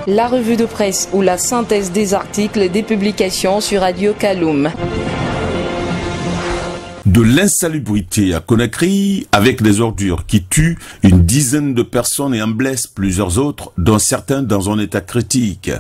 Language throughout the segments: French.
la revue de presse ou la synthèse des articles des publications sur Radio Kaloum. De l'insalubrité à Conakry, avec des ordures qui tuent une dizaine de personnes et en blessent plusieurs autres, dont certains dans un état critique.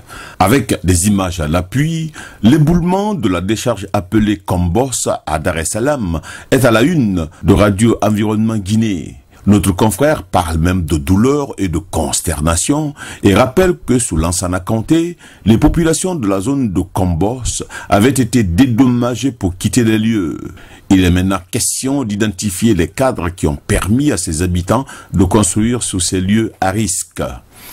Avec des images à l'appui, l'éboulement de la décharge appelée Kombos à Dar es Salaam est à la une de Radio Environnement Guinée. Notre confrère parle même de douleur et de consternation et rappelle que sous Lansana Conté, les populations de la zone de Kombos avaient été dédommagées pour quitter les lieux. Il est maintenant question d'identifier les cadres qui ont permis à ces habitants de construire sous ces lieux à risque.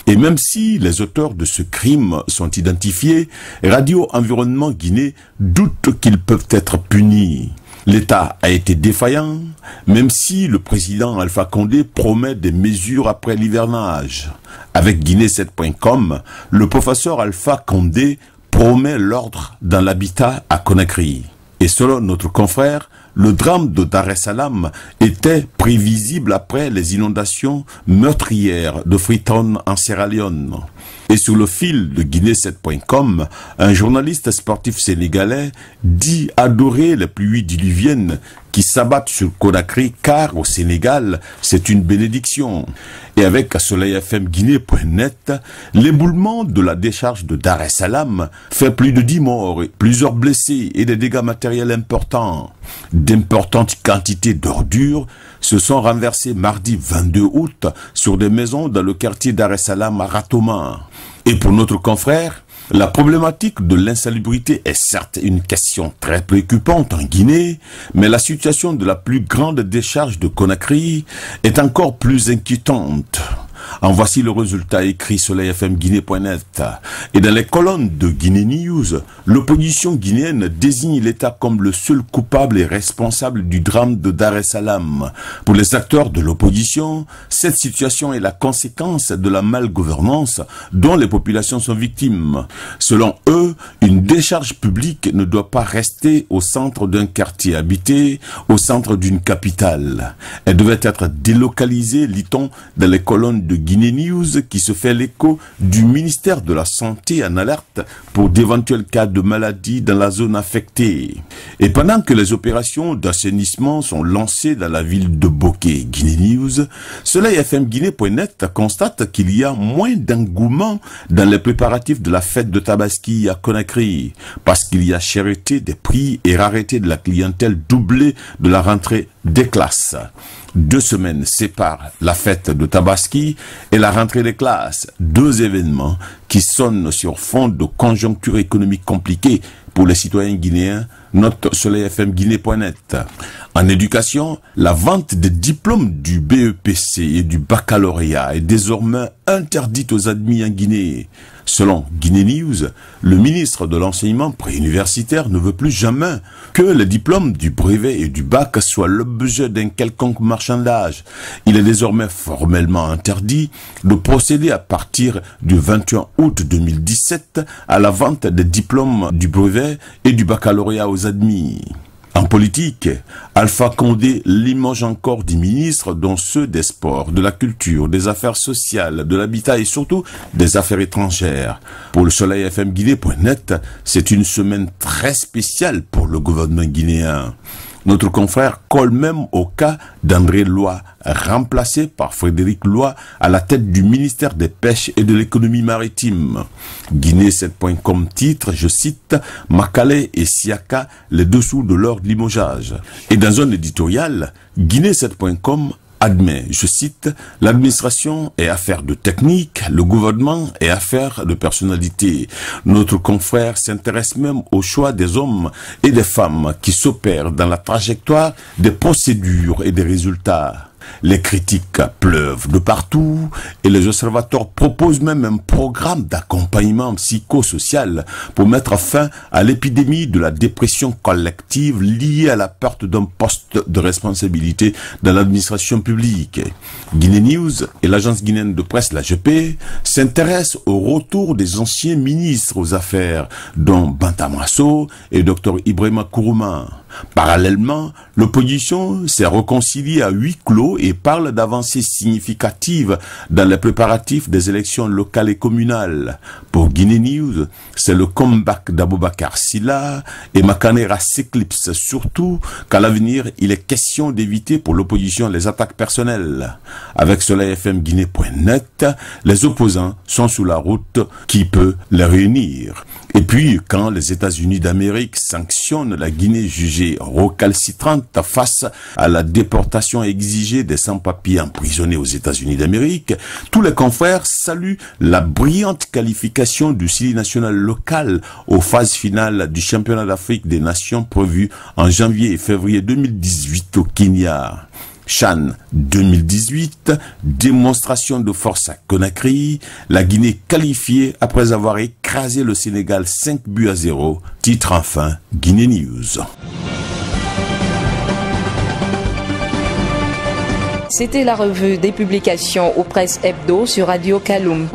Et même si les auteurs de ce crime sont identifiés, Radio Environnement Guinée doute qu'ils peuvent être punis. L'État a été défaillant, même si le président Alpha Condé promet des mesures après l'hivernage. Avec Guinée7.com, le professeur Alpha Condé promet l'ordre dans l'habitat à Conakry. Et selon notre confrère, le drame de Dar es Salaam était prévisible après les inondations meurtrières de Freetown en Sierra Leone. Et sur le fil de Guinée7.com, un journaliste sportif sénégalais dit adorer les pluies diluviennes qui s'abattent sur Conakry car au Sénégal, c'est une bénédiction. Et avec soleilfmguinée.net, l'éboulement de la décharge de Dar es Salaam fait plus de 10 morts, plusieurs blessés et des dégâts matériels importants. D'importantes quantités d'ordures se sont renversées mardi 22 août sur des maisons dans le quartier Dar es Salaam à Ratoma. Et pour notre confrère, la problématique de l'insalubrité est certes une question très préoccupante en Guinée, mais la situation de la plus grande décharge de Conakry est encore plus inquiétante. En voici le résultat écrit sur soleilfmguinée.net. Et dans les colonnes de Guinée News, l'opposition guinéenne désigne l'État comme le seul coupable et responsable du drame de Dar es Salaam. Pour les acteurs de l'opposition, cette situation est la conséquence de la malgouvernance dont les populations sont victimes. Selon eux, une décharge publique ne doit pas rester au centre d'un quartier habité, au centre d'une capitale. Elle devait être délocalisée, lit-on, dans les colonnes de Guinée News qui se fait l'écho du ministère de la Santé en alerte pour d'éventuels cas de maladie dans la zone affectée. Et pendant que les opérations d'assainissement sont lancées dans la ville de Bokeh, Guinée News, soleilfmguinée.net constate qu'il y a moins d'engouement dans les préparatifs de la fête de Tabaski à Conakry, parce qu'il y a cherté des prix et rareté de la clientèle doublée de la rentrée des classes. 2 semaines séparent la fête de Tabaski et la rentrée des classes, 2 événements qui sonnent sur fond de conjoncture économique compliquée pour les citoyens guinéens, note soleilfmguinée.net. En éducation, la vente des diplômes du BEPC et du baccalauréat est désormais interdite aux admis en Guinée. Selon Guinée News, le ministre de l'enseignement préuniversitaire ne veut plus jamais que les diplômes du brevet et du bac soient l'objet d'un quelconque marchandage. Il est désormais formellement interdit de procéder à partir du 21 août 2017 à la vente des diplômes du brevet et du baccalauréat aux admis. En politique, Alpha Condé limoge encore des ministres, dont ceux des sports, de la culture, des affaires sociales, de l'habitat et surtout des affaires étrangères. Pour le soleilfmguinée.net, c'est une semaine très spéciale pour le gouvernement guinéen. Notre confrère colle même au cas d'André Loi, remplacé par Frédéric Loi à la tête du ministère des Pêches et de l'économie maritime. Guinée7.com titre, je cite, Makale et Siaka, les dessous de leur limogeage. Et dans un éditorial, Guinée7.com admet, je cite, l'administration est affaire de technique, le gouvernement est affaire de personnalité. Notre confrère s'intéresse même au choix des hommes et des femmes qui s'opèrent dans la trajectoire des procédures et des résultats. Les critiques pleuvent de partout et les observateurs proposent même un programme d'accompagnement psychosocial pour mettre fin à l'épidémie de la dépression collective liée à la perte d'un poste de responsabilité dans l'administration publique. Guinée News et l'agence guinéenne de presse, l'AGP, s'intéressent au retour des anciens ministres aux affaires, dont Bantamasso et Dr Ibrahima Kourouma. Parallèlement, l'opposition s'est réconciliée à huis clos et parle d'avancées significatives dans les préparatifs des élections locales et communales. Pour Guinée News, c'est le comeback d'Aboubacar Silla et Makanera s'éclipse, surtout qu'à l'avenir, il est question d'éviter pour l'opposition les attaques personnelles. Avec soleilfmguinée.net, les opposants sont sous la route qui peut les réunir. Et puis, quand les États-Unis d'Amérique sanctionnent la Guinée jugée recalcitrante face à la déportation exigée des sans-papiers emprisonnés aux États-Unis d'Amérique, tous les confrères saluent la brillante qualification du Sili national local aux phases finales du championnat d'Afrique des Nations prévu en janvier et février 2018 au Kenya. CHAN 2018, démonstration de force à Conakry, la Guinée qualifiée après avoir écrasé le Sénégal 5-0, titre enfin Guinée News. C'était la revue des publications aux presses hebdo sur Radio Kaloum.